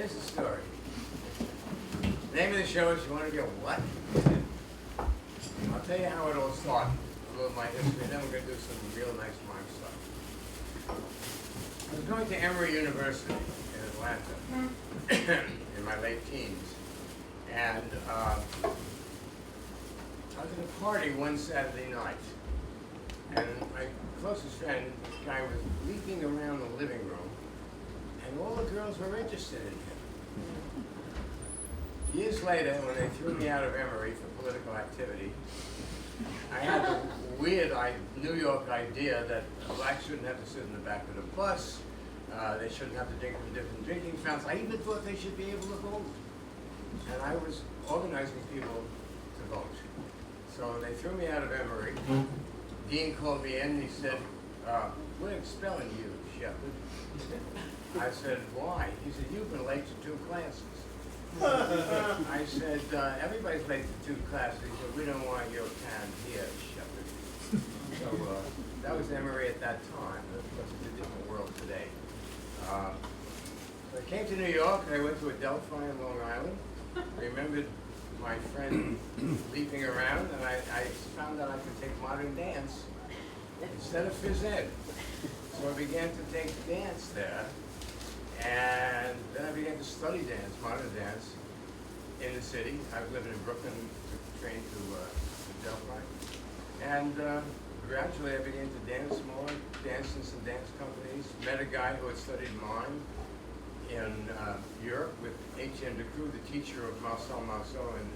here's the story. The name of the show is You Want to Go What? I'll tell you how it all started, a little of my history, and then we're going to do some real nice mime stuff. I was going to Emory University in Atlanta in my late teens, and I was at a party one Saturday night, and my closest friend, this guy, was leaping around the living room, and all the girls were interested in him. Years later, when they threw me out of Emory for political activity, I had the weird New York idea that blacks shouldn't have to sit in the back of the bus, they shouldn't have to drink from different drinking fountains. I even thought they should be able to vote. And I was organizing people to vote. So they threw me out of Emory. Dean called me in and he said, we're expelling you, Shepard. I said, why? He said, you've been late to 2 classes. I said, everybody's late to 2 classes. He said, we don't want your kind here, Shepard. So that was Emory at that time. Of course, it's a different world today. So I came to New York. I went to Adelphi in Long Island. Remembered my friend leaping around, and I found that I could take modern dance instead of phys ed. So I began to take dance there. And then I began to study dance, modern dance, in the city. I was living in Brooklyn, took the train to Delphi. And gradually I began to dance more, danced in some dance companies. Met a guy who had studied mime in Europe with Etienne Decroux, the teacher of Marcel Marceau and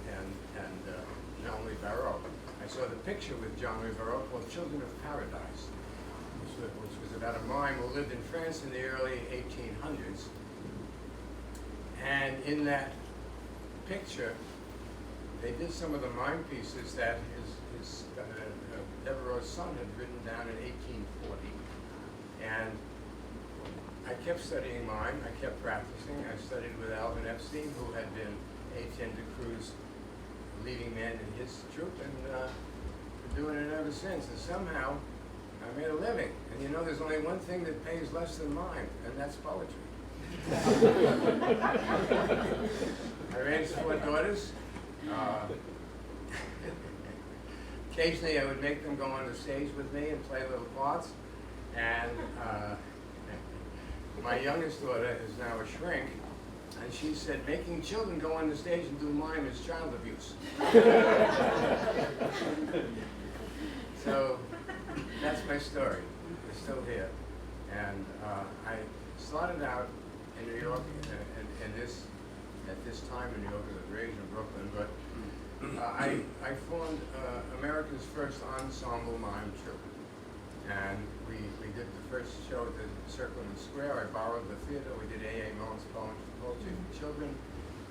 Jean-Louis Barrault. I saw the picture with Jean-Louis Barrault called Children of Paradise, which was about a mime who lived in France in the early 1800s. And in that picture, they did some of the mime pieces that his Devereaux's son had written down in 1840. And I kept studying mime, I kept practicing. I studied with Alvin Epstein, who had been Etienne Decroux's leading man in his troupe, and been doing it ever since. And somehow, I made a living. And you know, there's only one thing that pays less than mime, and that's poetry. I raised 4 daughters. Occasionally I would make them go on the stage with me and play little parts. And my youngest daughter is now a shrink, and she said, making children go on the stage and do mime is child abuse. So that's my story. It's still here. And I started out in New York at this time in New York, as a raised in Brooklyn, but I formed America's first ensemble mime troupe. And we did the first show at the Circle in the Square. I borrowed the theater. We did A.A. Milne's Poetry for Children.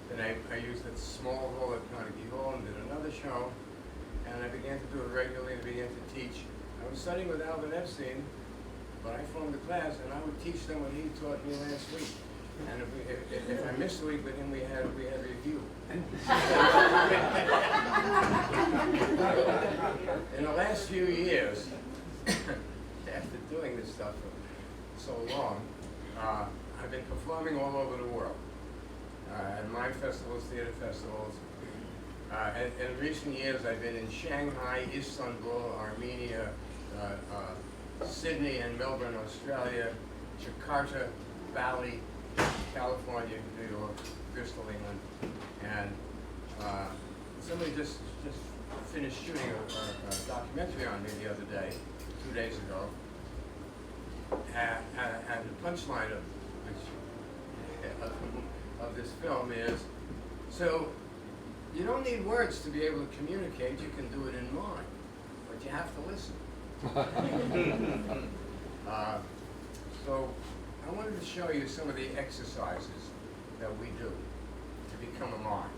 Then I used the small hall at Carnegie Hall and did another show. And I began to do it regularly and began to teach. I was studying with Alvin Epstein, but I formed a class and I would teach them what he taught me last week. And if I missed a week with him, we had review. In the last few years, after doing this stuff for so long, I've been performing all over the world, at mime festivals, theater festivals. In recent years, I've been in Shanghai, Istanbul, Armenia, Sydney and Melbourne, Australia, Jakarta, Bali, California, New York, Bristol, England, and somebody just finished shooting a documentary on me the other day, 2 days ago, and the punchline of this film is, so you don't need words to be able to communicate, you can do it in mime, but you have to listen. So I wanted to show you some of the exercises that we do to become a mime.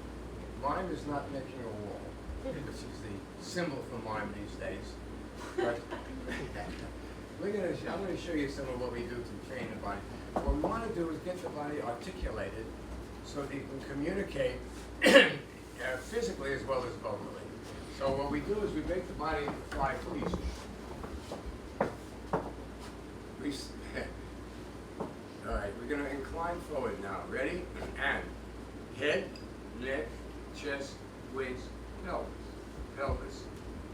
Mime is not making a wall, which is the symbol for mime these days. But I'm going to show you some of what we do to train the body. What we want to do is get the body articulated so that you can communicate physically as well as vocally. So what we do is we break the body into 5 pieces. All right, we're going to incline forward now. Ready? And Head, neck, chest, waist, pelvis. Pelvis,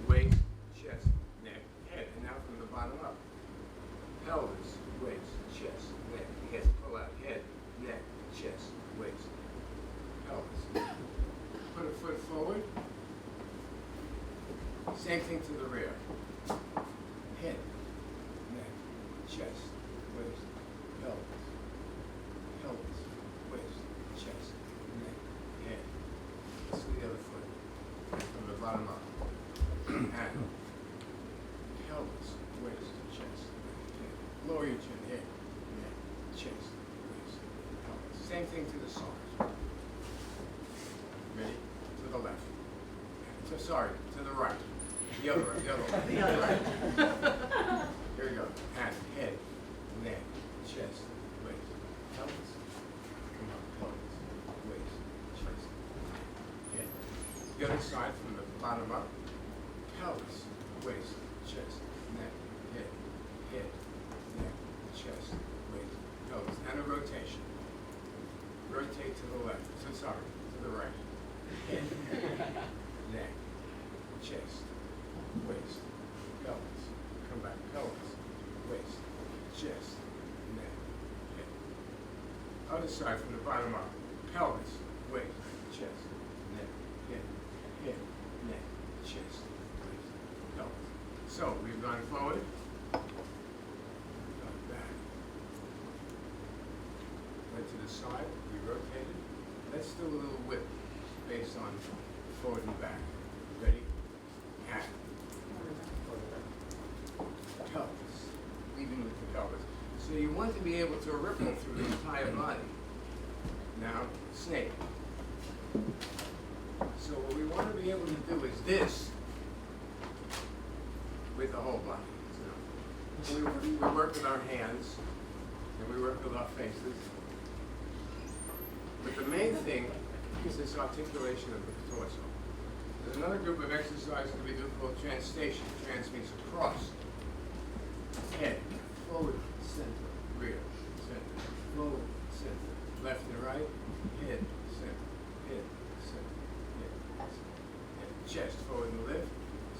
waist, chest, neck, head. And now from the bottom up. Pelvis, waist, chest, neck, head. Pull out head, neck, chest, waist, pelvis. Put a foot forward. Same thing to the rear. Head, neck, chest, waist, pelvis. Pelvis, waist, chest, neck, head. Let's do the other foot. From the bottom up. And pelvis, waist, chest, neck, head. Lower your chin, head, neck, chest, waist, pelvis. Same thing to the sides. Ready? To the left. To the right. The other way, the other way. The other way. Here we go. And head, neck, chest, waist, pelvis. Come on, pelvis, waist, chest, head. The other side from the bottom up. Pelvis, waist, chest, neck, head, head, neck, chest, waist, pelvis. And a rotation. Rotate to the left. To the right. Head, neck, chest, waist, pelvis. Come back, pelvis, waist, chest, neck, head. Other side from the bottom up. Pelvis, waist, chest, neck, head, neck, chest, waist, pelvis. So we've gone forward, gone back, went to the side, we rotated. Let's do a little whip based on forward and back. Ready? And pelvis, leading with the pelvis. So you want to be able to ripple through the entire body. Now, snake. So what we want to be able to do is this with the whole body. So we work with our hands and we work with our faces. But the main thing is this articulation of the torso. There's another group of exercises that we do called translation. Trans means across. Head, forward, center, rear, center, forward, center, left and right, head, center, head, center, head, center, head. Chest, forward and lift,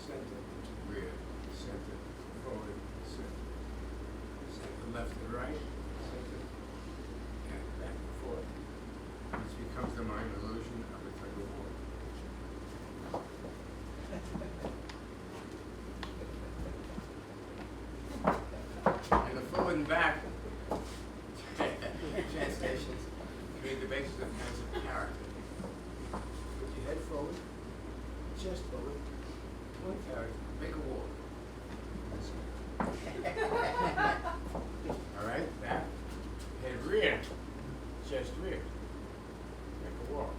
center, rear, center, forward, center, center, left and right, center, and back and forth. This becomes the mime illusion of a tug of war. And the forward and back translations create the basis of kinds of character. Put your head forward, chest forward, one character, make a wall. All right, back, head rear, chest rear. Make a wall.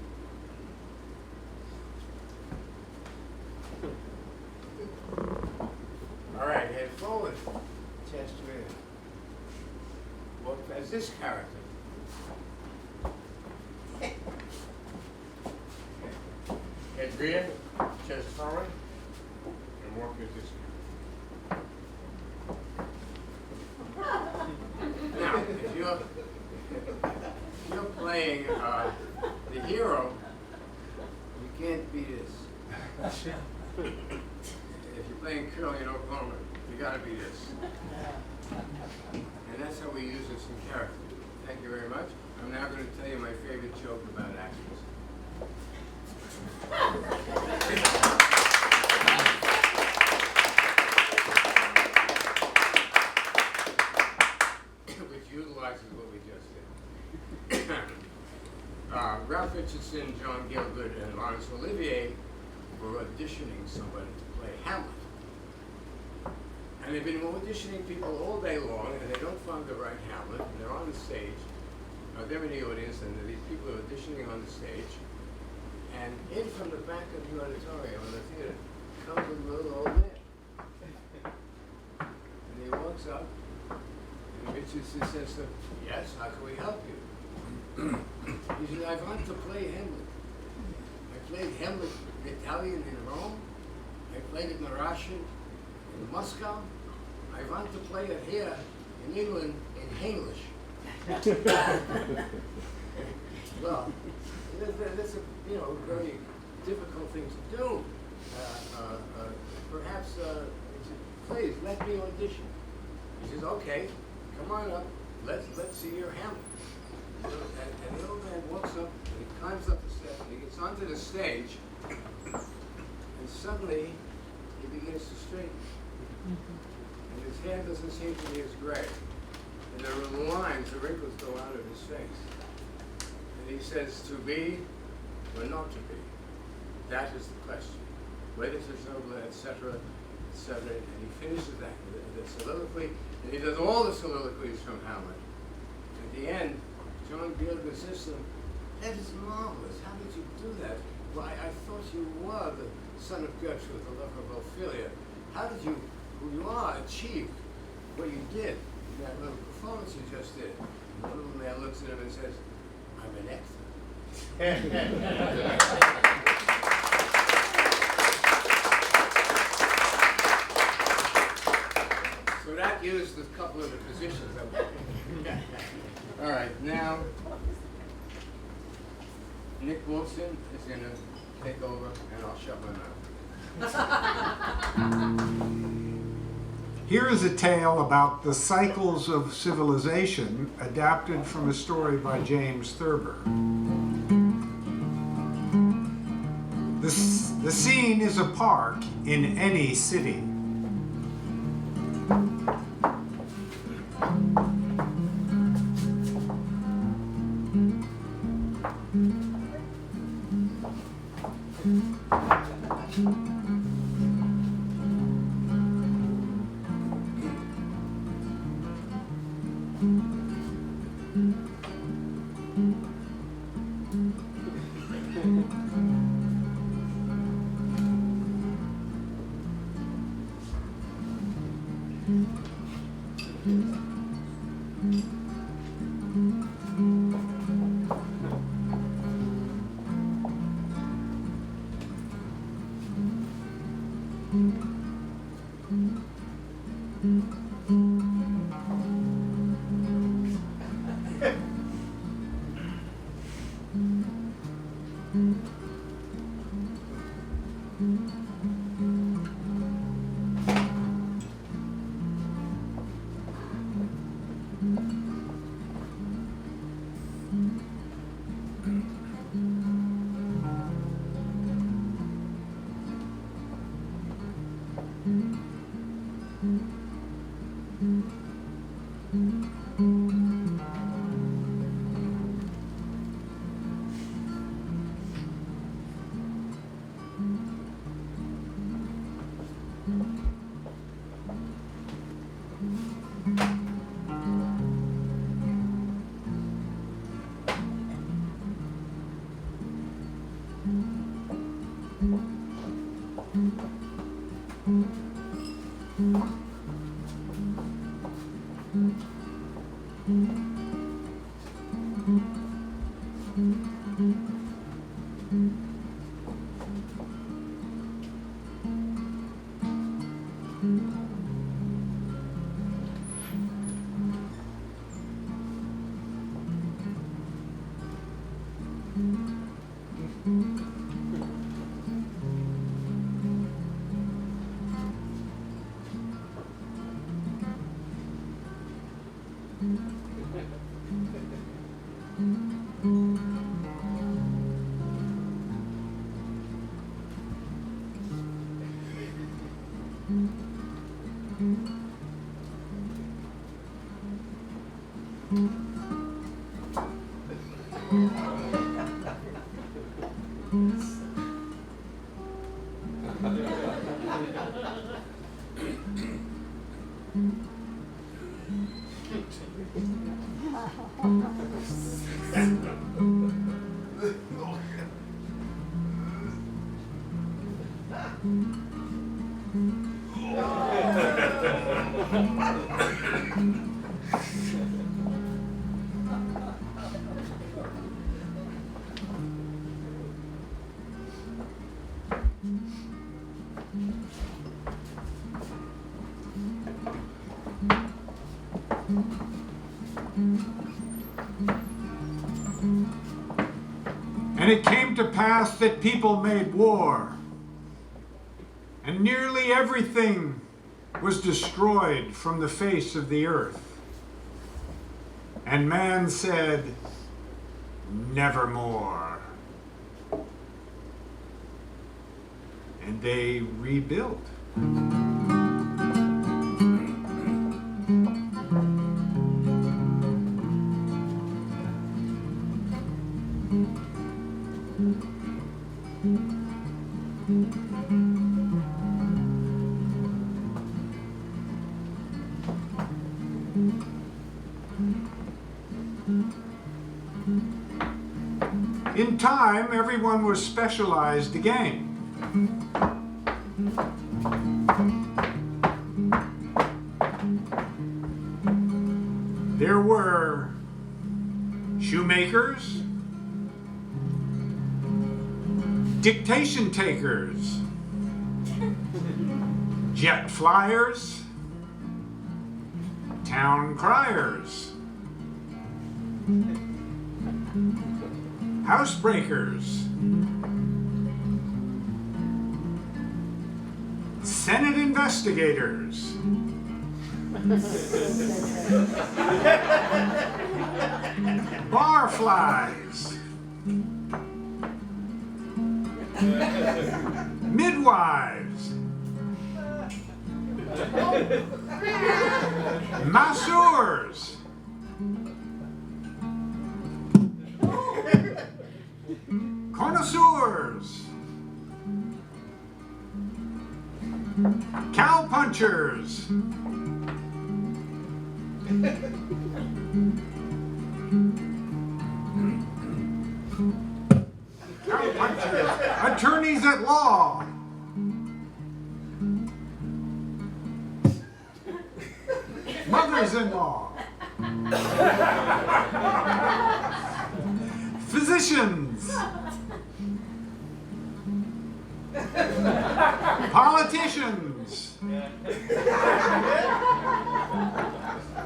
All right, head forward, chest rear. Walk as this character. Head rear, chest forward, and walk as this character. Now, if you're playing the hero, you can't be this. If you're playing Curly in Oklahoma, you gotta be this. And that's how we use this in character. Thank you very much. I'm now going to tell you my favorite joke about actors. Which utilizes what we just did. Ralph Richardson, John Gielgud, and Laurence Olivier were auditioning somebody to play Hamlet. And they've been auditioning people all day long, and they don't find the right Hamlet, and they're on the stage. They're in the audience, and these people are auditioning on the stage. And in from the back of the auditorium in the theater comes a little old man. And he walks up, and Richardson says to him, "Yes, how can we help you?" He said, "I want to play Hamlet. I played Hamlet in Italian in Rome. I played it in Russian in Moscow. I want to play it here in England in English." Well, That's a very difficult thing to do. Perhaps, he said, please let me audition. He says, okay, come on up. Let's see your Hamlet. And the old man walks up and he climbs up the steps and he gets onto the stage. And suddenly he begins to straighten. And his hair doesn't seem to be as gray. And there are lines, the wrinkles go out of his face. And he says, to be or not to be? That is the question. Whether to noble, etc., etc. And he finishes that, the soliloquy, and he does all the soliloquies from Hamlet. At the end, John Gielgud says to him, that is marvelous. How did you do that? Why, I thought you were the son of Gertrude, the lover of Ophelia. How did you, who you are, achieve what you did in that little performance you just did? And the little man looks at him and says, I'm an actor. So that used a couple of the positions. All right, now Nick Wilson is going to take over, and I'll shut my mouth. Here is a tale about the cycles of civilization adapted from a story by James Thurber. The scene is a park in any city. And it came to pass that people made war, and nearly everything was destroyed from the face of the earth. And man said, nevermore. And they rebuilt. In time, everyone was specialized again. There were shoemakers, dictation takers, jet flyers, town criers, housebreakers, Senate investigators, barflies, midwives, masseurs, connoisseurs, cowpunchers, attorneys at law, mothers-in-law, physicians, politicians,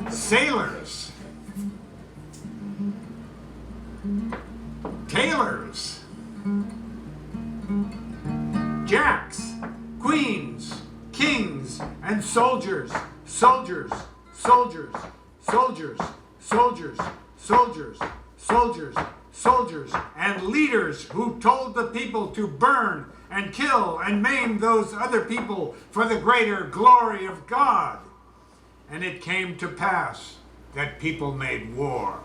sailors, tailors, jacks, queens, kings, and soldiers, soldiers, soldiers, soldiers, soldiers, soldiers, soldiers, soldiers, and leaders who told the people to burn and kill and maim those other people for the greater glory of God. And it came to pass that people made war.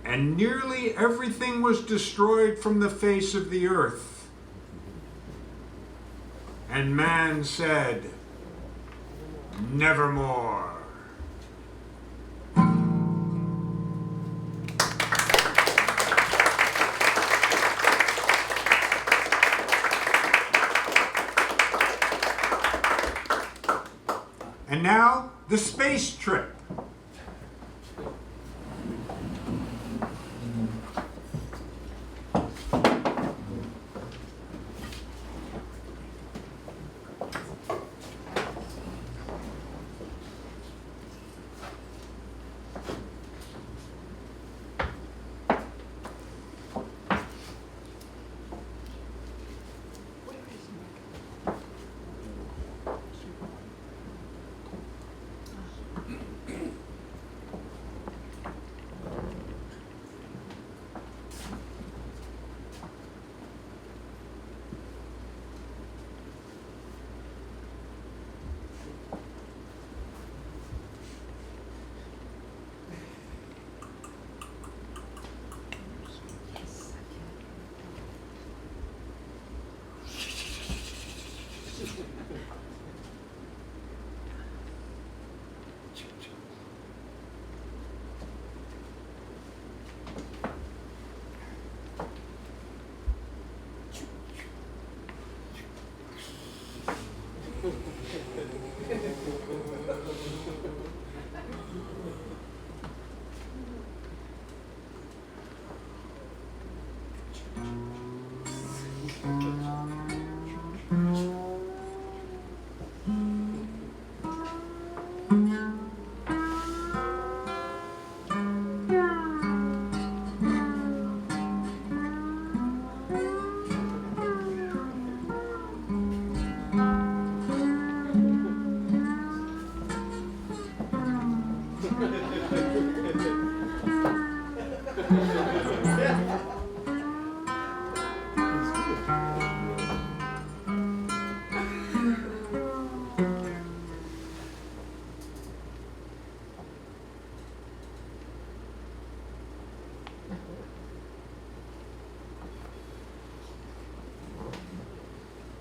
And nearly everything was destroyed from the face of the earth. And man said, nevermore. And now, the space trip.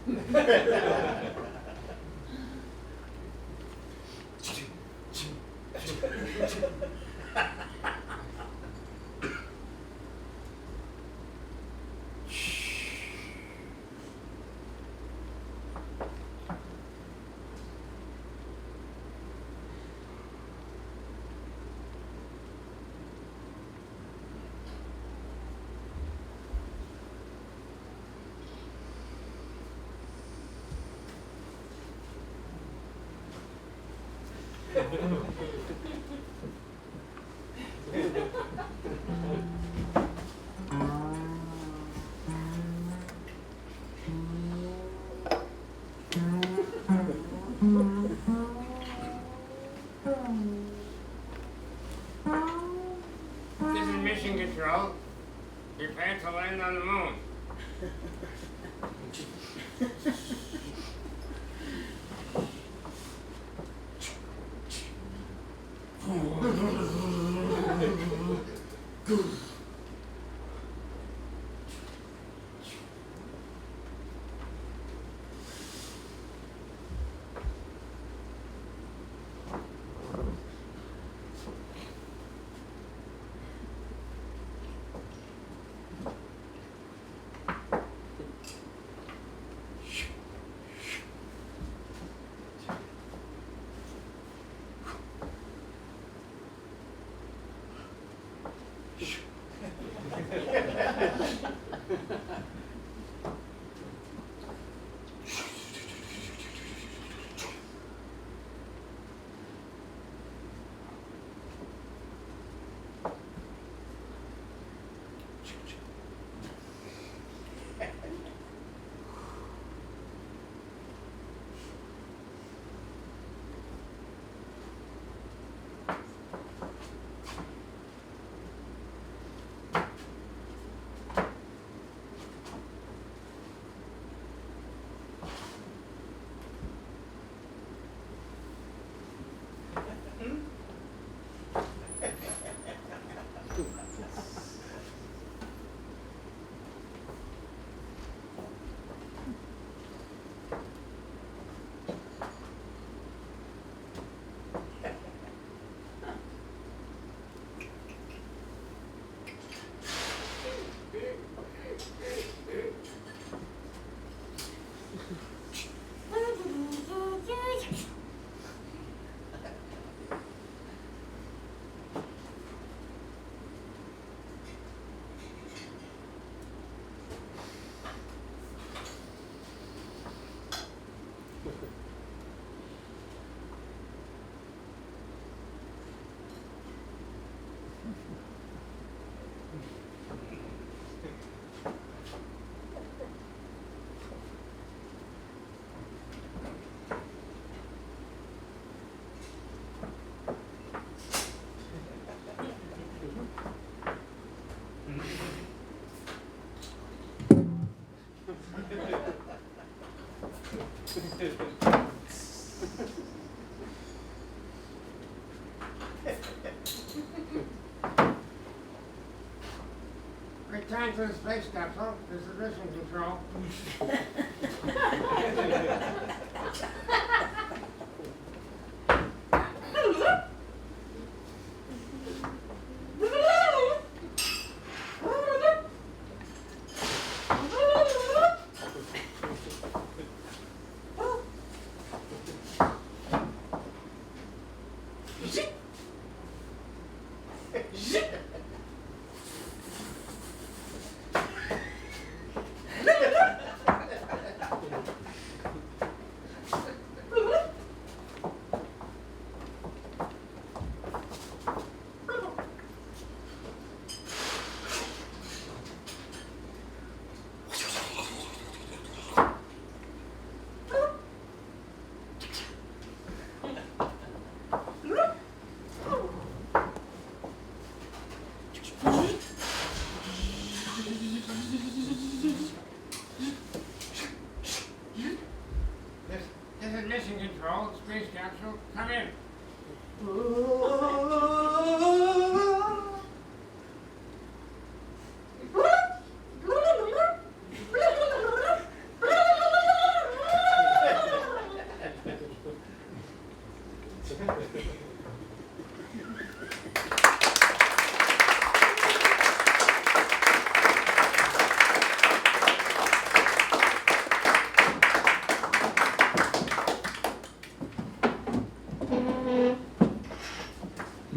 This is mission control. Prepare to land on the moon. Return to the space capsule. This is mission control.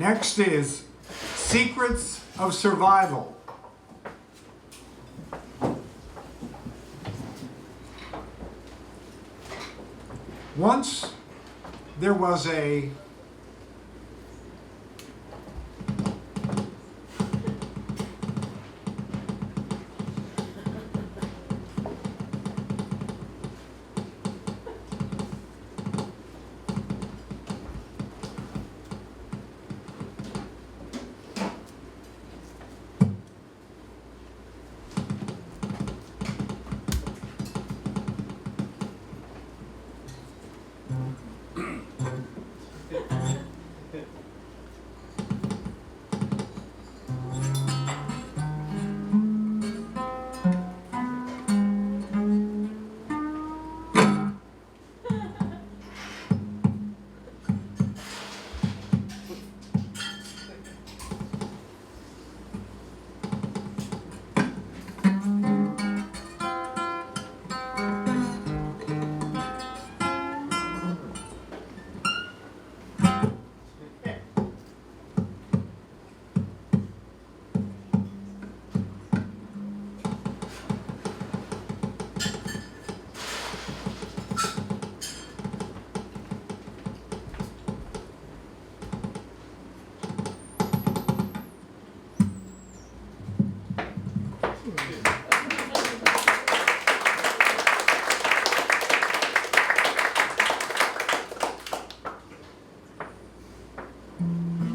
Next is secrets of survival. Once there was a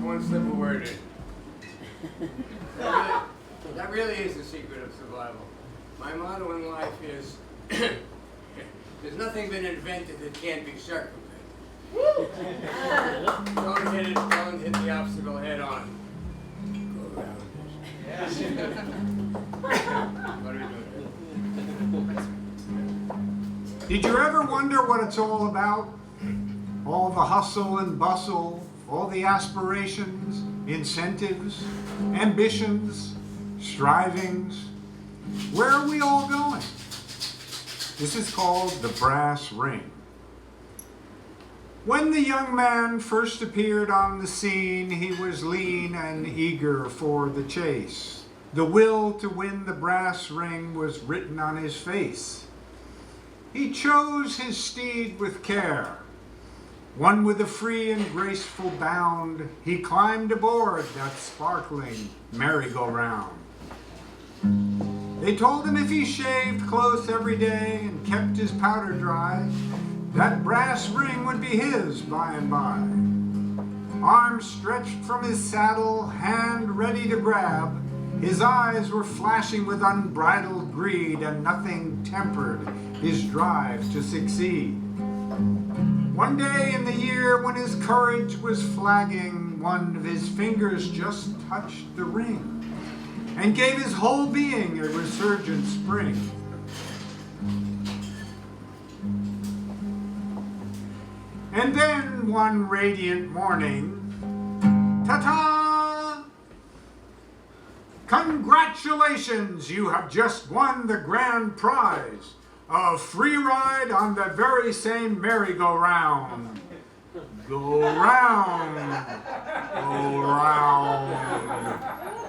one simple word in. That really is the secret of survival. My motto in life is, there's nothing been invented that can't be circumvented. Don't hit the obstacle head on. Go around it. What are we doing here? Did you ever wonder what it's all about? All the hustle and bustle, all the aspirations, incentives, ambitions, strivings. Where are we all going? This is called the brass ring. When the young man first appeared on the scene, he was lean and eager for the chase. The will to win the brass ring was written on his face. He chose his steed with care. One with a free and graceful bound, he climbed aboard that sparkling merry-go-round. They told him if he shaved close every day and kept his powder dry, that brass ring would be his by and by. Arms stretched from his saddle, hand ready to grab, his eyes were flashing with unbridled greed, and nothing tempered his drive to succeed. One day in the year when his courage was flagging, one of his fingers just touched the ring and gave his whole being a resurgent spring. And then one radiant morning, ta-ta! Congratulations, you have just won the grand prize, a free ride on the very same merry-go-round. Go round, go round,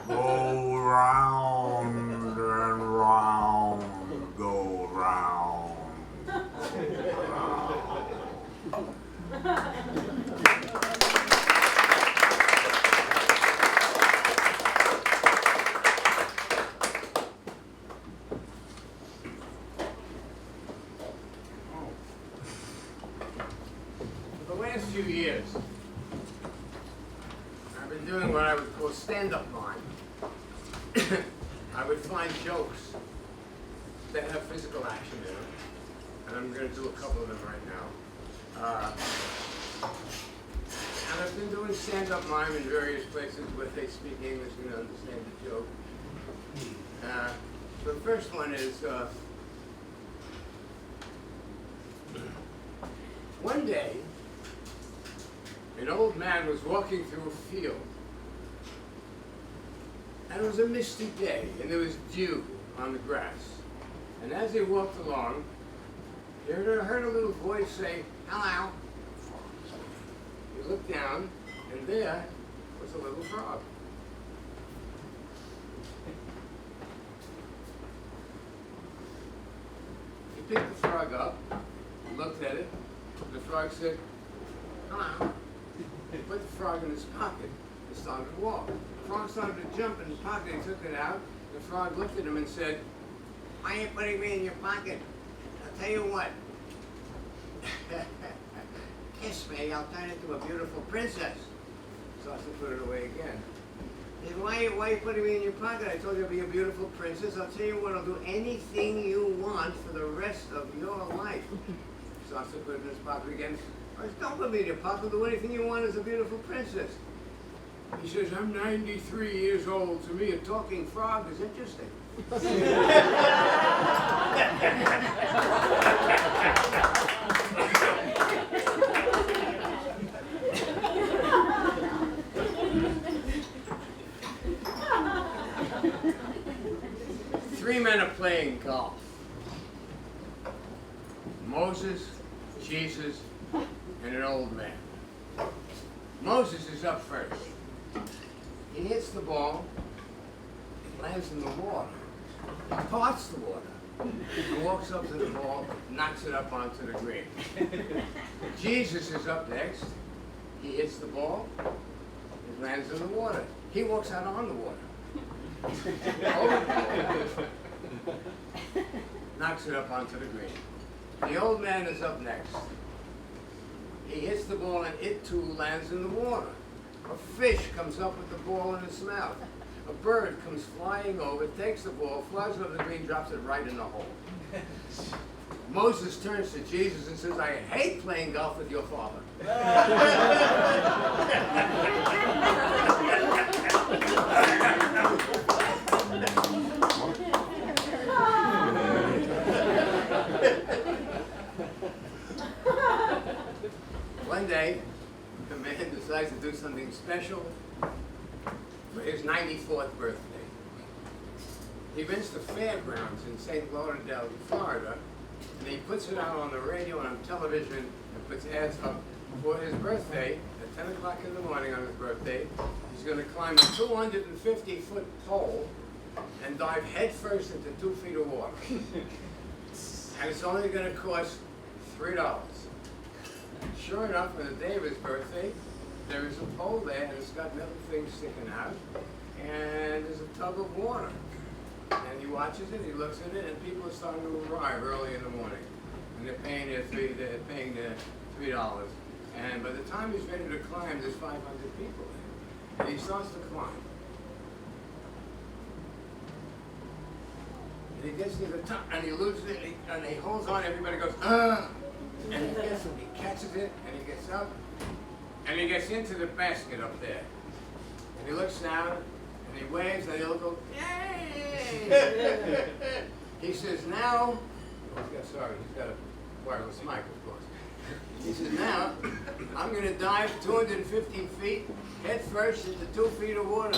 go round and round, go round. For the last few years, I've been doing what I would call stand-up mime. I would find jokes that have physical action in them, and I'm going to do a couple of them right now. And I've been doing stand-up mime in various places where they speak English and understand the joke. The first one is, one day, an old man was walking through a field, and it was a misty day, and there was dew on the grass. And as he walked along, he heard a little voice say, "Hello." He looked down, and there was a little frog. He picked the frog up, looked at it. The frog said, "Hello." He put the frog in his pocket and started to walk. The frog started to jump in his pocket. He took it out. The frog looked at him and said, "Why are you putting me in your pocket? I'll tell you what. Kiss me, I'll turn into a beautiful princess." So I put it away again. He said, why are you putting me in your pocket? I told you I'll be a beautiful princess. I'll tell you what, I'll do anything you want for the rest of your life. So I put it in his pocket again. I said, "Don't put me in your pocket. Do anything you want as a beautiful princess." He says, "I'm 93 years old. To me, a talking frog is interesting." Three men are playing golf. Moses, Jesus, and an old man. Moses is up first. He hits the ball, it lands in the water. He parts the water. He walks up to the ball, knocks it up onto the green. Jesus is up next. He hits the ball, it lands in the water. He walks out on the water. Knocks it up onto the green. The old man is up next. He hits the ball and it too lands in the water. A fish comes up with the ball in its mouth. A bird comes flying over, takes the ball, flies over the green, drops it right in the hole. Moses turns to Jesus and says, "I hate playing golf with your father." One day, the man decides to do something special for his 94th birthday. He rents the fairgrounds in St. Lauderdale, Florida, and he puts it out on the radio and on television and puts ads up for his birthday. At 10 o'clock in the morning on his birthday, he's going to climb a 250-foot pole and dive headfirst into 2 feet of water. And it's only going to cost $3. Sure enough, on the day of his birthday, there is a pole there, and it's got metal things sticking out, and there's a tub of water. And he watches it, he looks at it, and people are starting to arrive early in the morning. And they're paying their $3. And by the time he's ready to climb, there's 500 people there. And he starts to climb. And he gets to the top, and he loses it, and he holds on, everybody goes, "Ugh!" And he catches it, and he gets up, and he gets into the basket up there. And he looks down, and he waves, and he'll go, "Yay!" He says, "Now," he's got a wireless mic, of course. He says, "Now, I'm going to dive 250 feet, head first into 2 feet of water."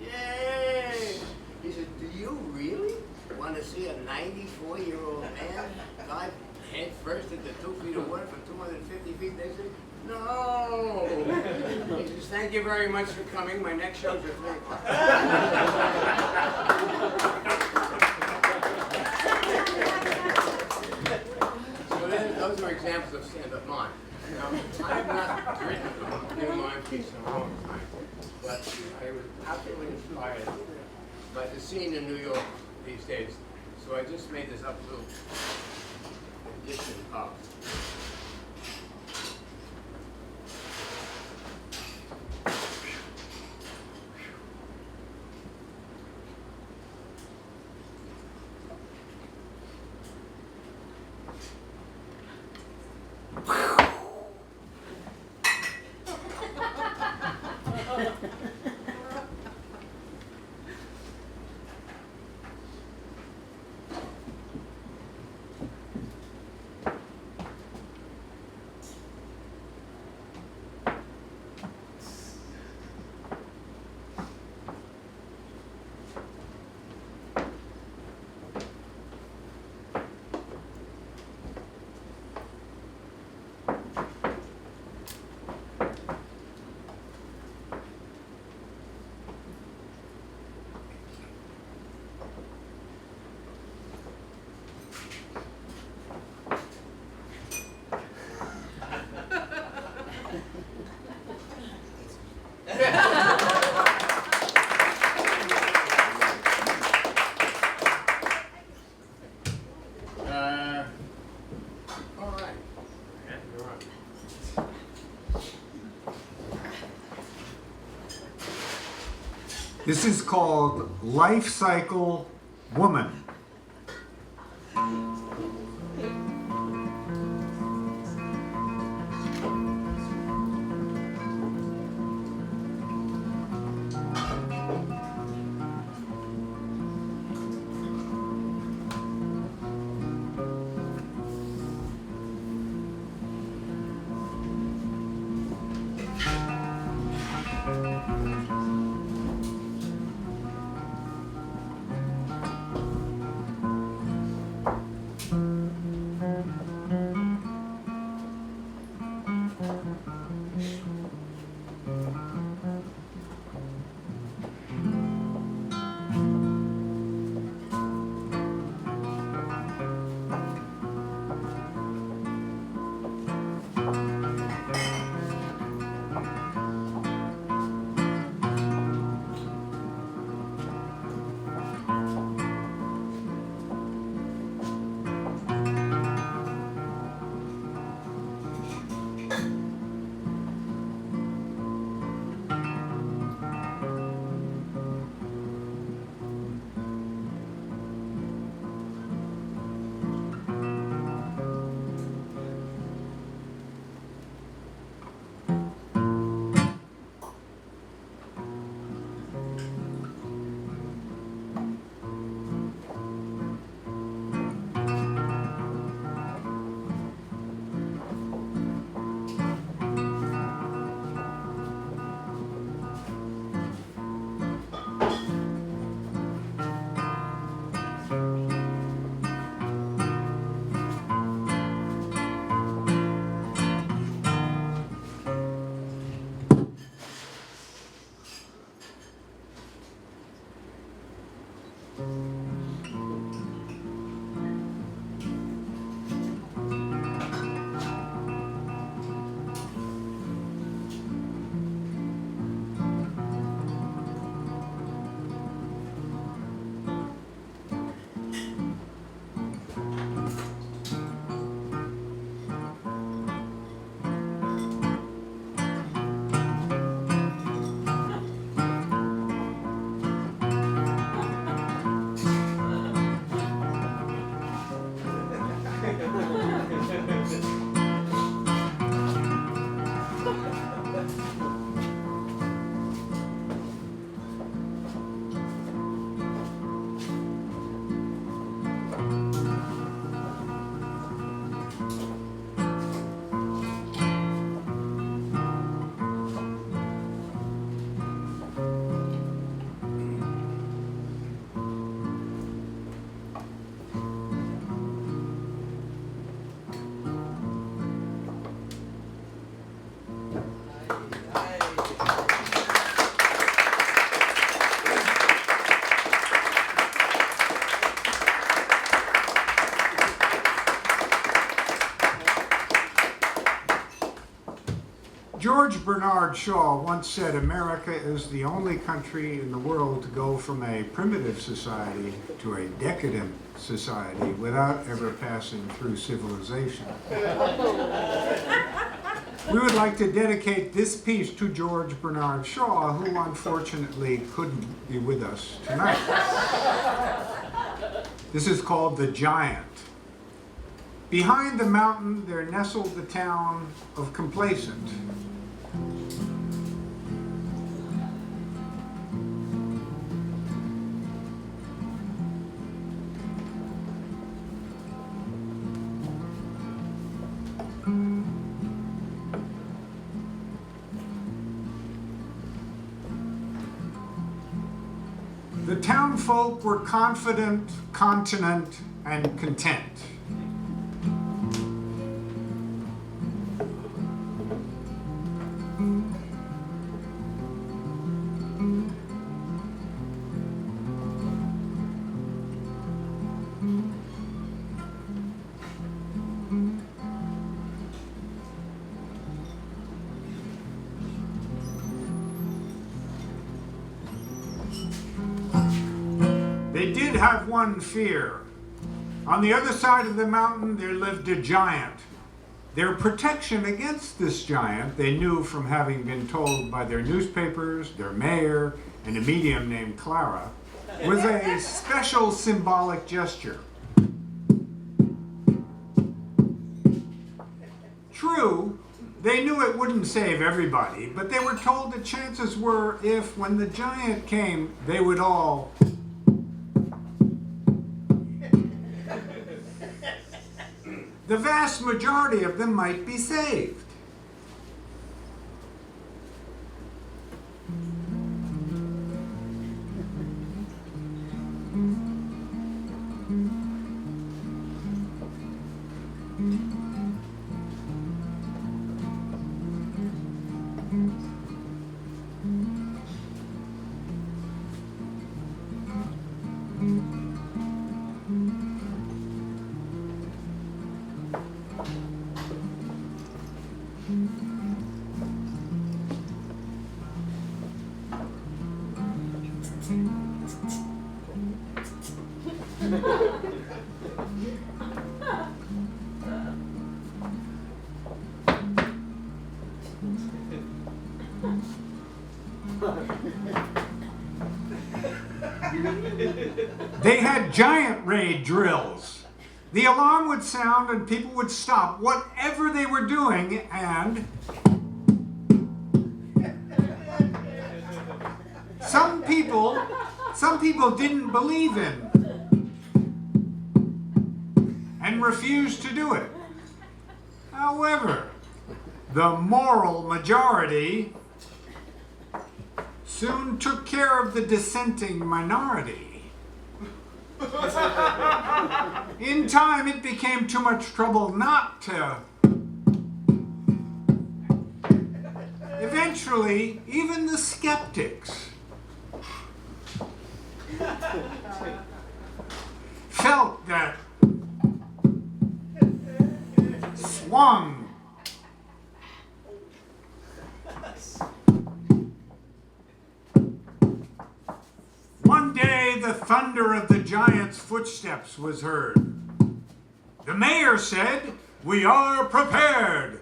Yay! He said, "Do you really want to see a 94-year-old man dive head first into 2 feet of water from 250 feet?" They said, "No." He says, "Thank you very much for coming. My next show's at 3 o'clock." So those are examples of stand-up mime. Now, I have not written a new mime piece in a long time, but I was absolutely inspired by the scene in New York these days. So I just made this up little edition of. This is called Life Cycle Woman. George Bernard Shaw once said, "America is the only country in the world to go from a primitive society to a decadent society without ever passing through civilization." We would like to dedicate this piece to George Bernard Shaw, who unfortunately couldn't be with us tonight. This is called The Giant. Behind the mountain there nestled the town of Complacent. The townfolk were confident, continent, and content. They did have one fear. On the other side of the mountain there lived a giant. Their protection against this giant they knew from having been told by their newspapers, their mayor, and a medium named Clara, was a special symbolic gesture. True, they knew it wouldn't save everybody, but they were told that chances were if, when the giant came, they would all... The vast majority of them might be saved. They had giant raid drills. The alarm would sound and people would stop whatever they were doing and some people didn't believe in and refused to do it. However, the moral majority soon took care of the dissenting minority. In time, it became too much trouble not to. Eventually, even the skeptics felt that swung. One day, the thunder of the giant's footsteps was heard. The mayor said, "We are prepared."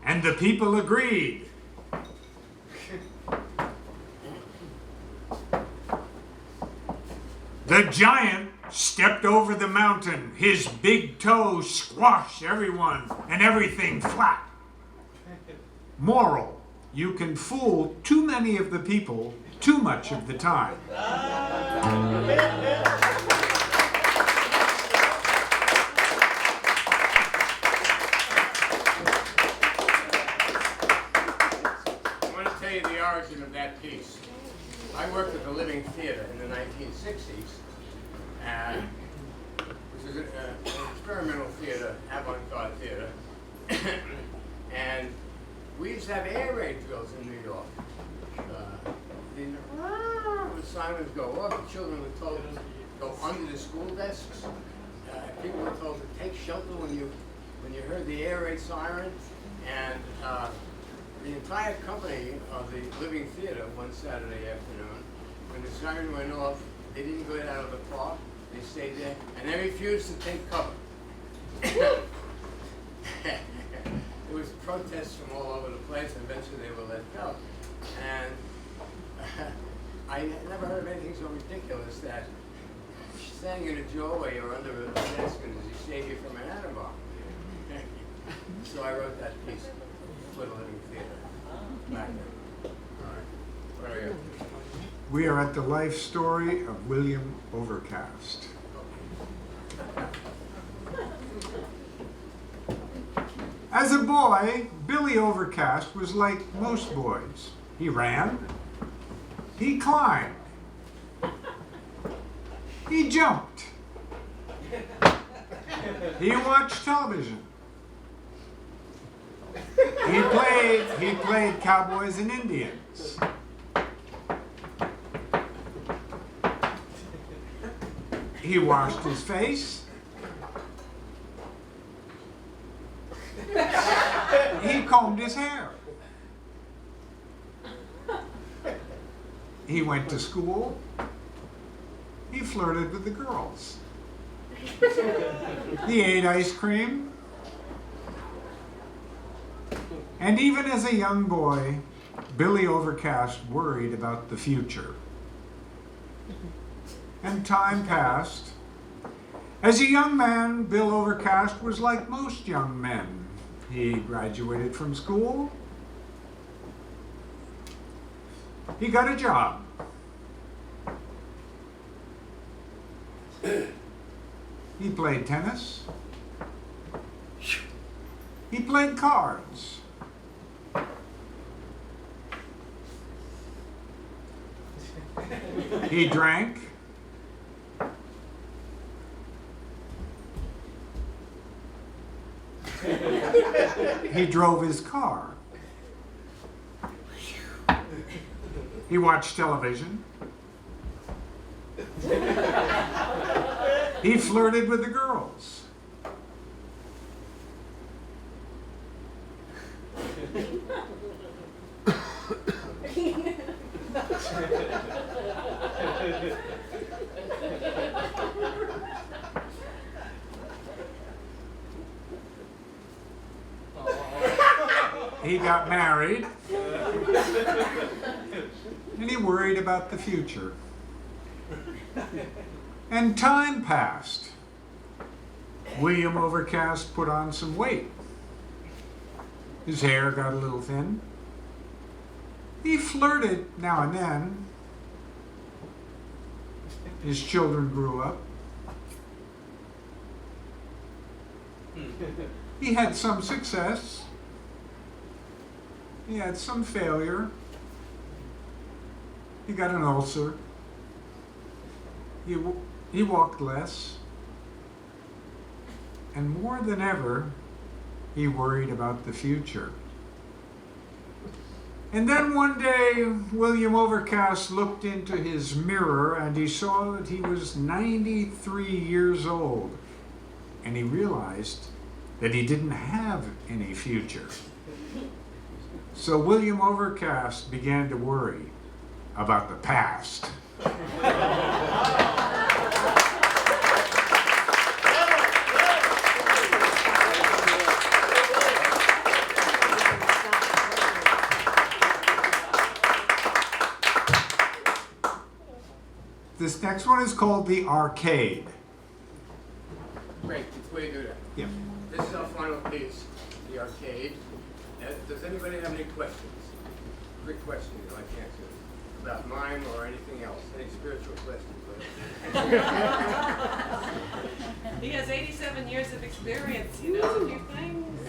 And the people agreed. The giant stepped over the mountain. His big toe squashed everyone and everything flat. Moral: you can fool too many of the people too much of the time. I want to tell you the origin of that piece. I worked at the Living Theater in the 1960s, which is an experimental theater, avant-garde theater, and we used to have air raid drills in New York. The sirens go off, the children were told to go under the school desks. People were told to take shelter when you heard the air raid siren. And the entire company of the Living Theater one Saturday afternoon, when the siren went off, they didn't go out of the park. They stayed there, and they refused to take cover. There was protests from all over the place, and eventually they were let go. And I never heard of anything so ridiculous that standing in a doorway or under a desk and he saved you from an atom bomb. So I wrote that piece for the Living Theater back then. All right. Where are you? We are at the life story of William Overcast. As a boy, Billy Overcast was like most boys. He ran, he climbed, he jumped, he watched television, he played cowboys and Indians. He washed his face. He combed his hair. He went to school. He flirted with the girls. He ate ice cream. And even as a young boy, Billy Overcast worried about the future. And time passed. As a young man, Bill Overcast was like most young men. He graduated from school. He got a job. He played tennis. He played cards. He drank. He drove his car. He watched television. He flirted with the girls. He got married. And he worried about the future. And time passed. William Overcast put on some weight. His hair got a little thin. He flirted now and then. His children grew up. He had some success. He had some failure. He got an ulcer. He walked less. And more than ever, he worried about the future. And then one day, William Overcast looked into his mirror and he saw that he was 93 years old. And he realized that he didn't have any future. So William Overcast began to worry about the past. This next one is called The Arcade. Great, before you do that. Yeah. This is our final piece, The Arcade. Does anybody have any questions? Quick questions you'd like to answer about mime or anything else? Any spiritual questions? He has 87 years of experience. He knows a few things.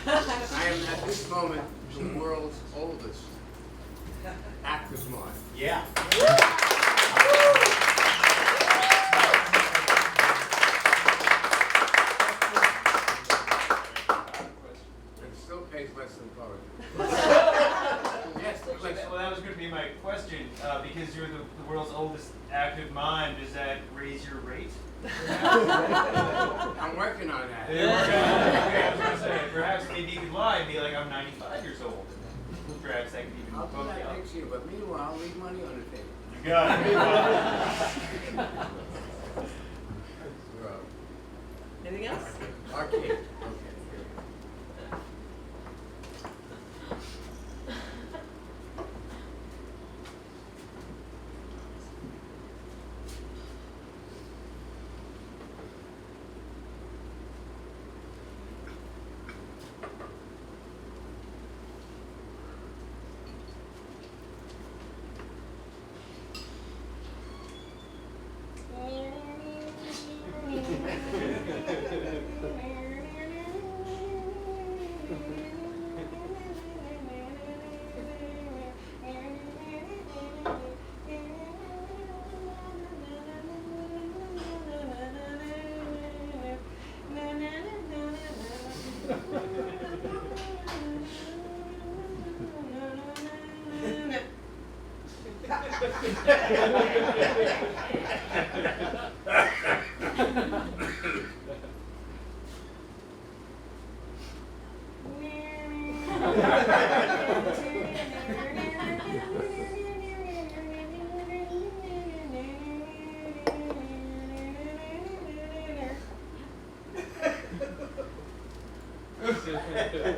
I am at this moment the world's oldest actor's mime. Yeah. And still pays less than poetry. Yes, the Well, question. that was going to be my question. Because you're the world's oldest active mime, does that raise your rate? I'm working on that. Okay, I was going to say, perhaps maybe you could lie and be like, I'm 95 years old. Perhaps that could even I'll do bump you that up. next year, but meanwhile, I'll leave money on the table. You got it. Anything else? Arcade. Okay.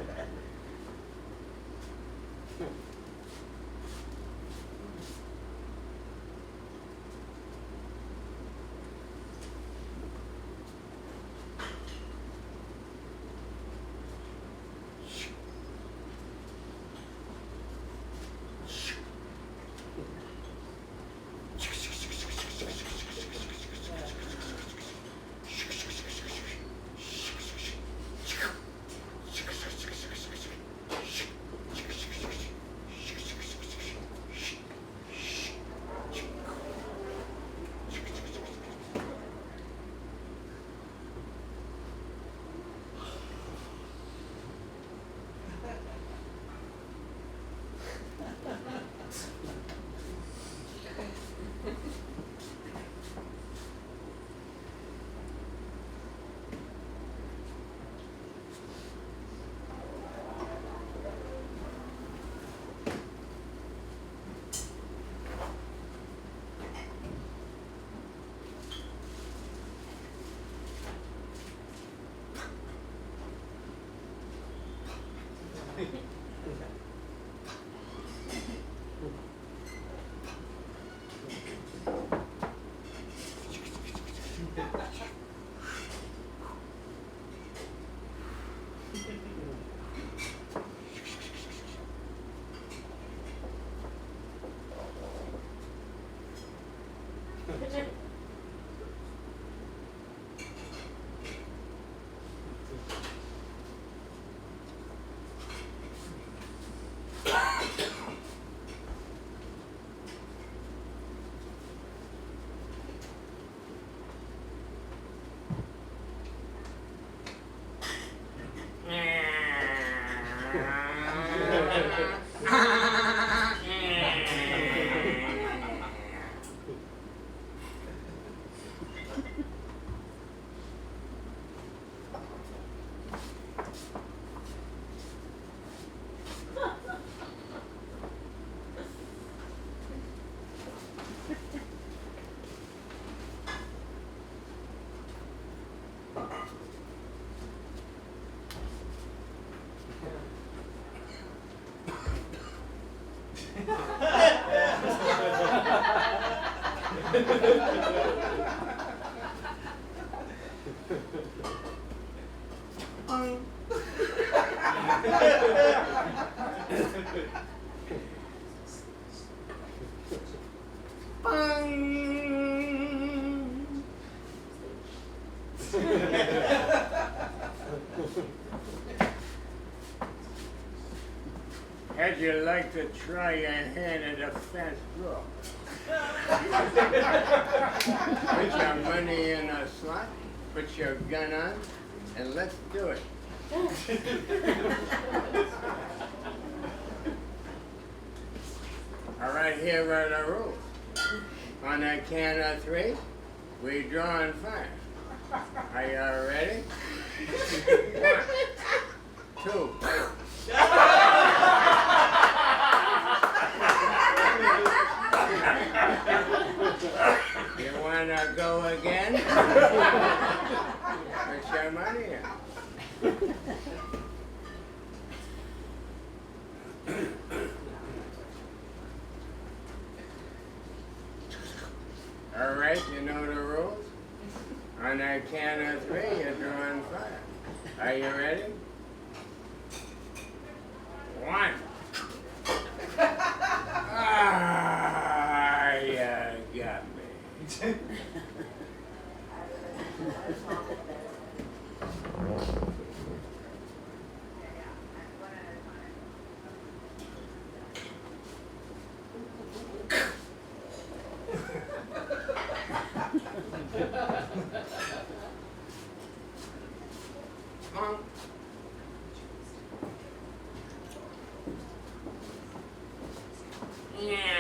How'd you like to try your hand at a fast draw? Put your money in a slot, put your gun on, and let's do it. All right, here are the rules. On a count of 3, we draw and fire. Are you ready? 1, 2. You wanna go again? Put your money in. All right, you know the rules? On a count of 3, you draw and fire. Are you ready? 1. Ah, you got me. Come on. Yeah.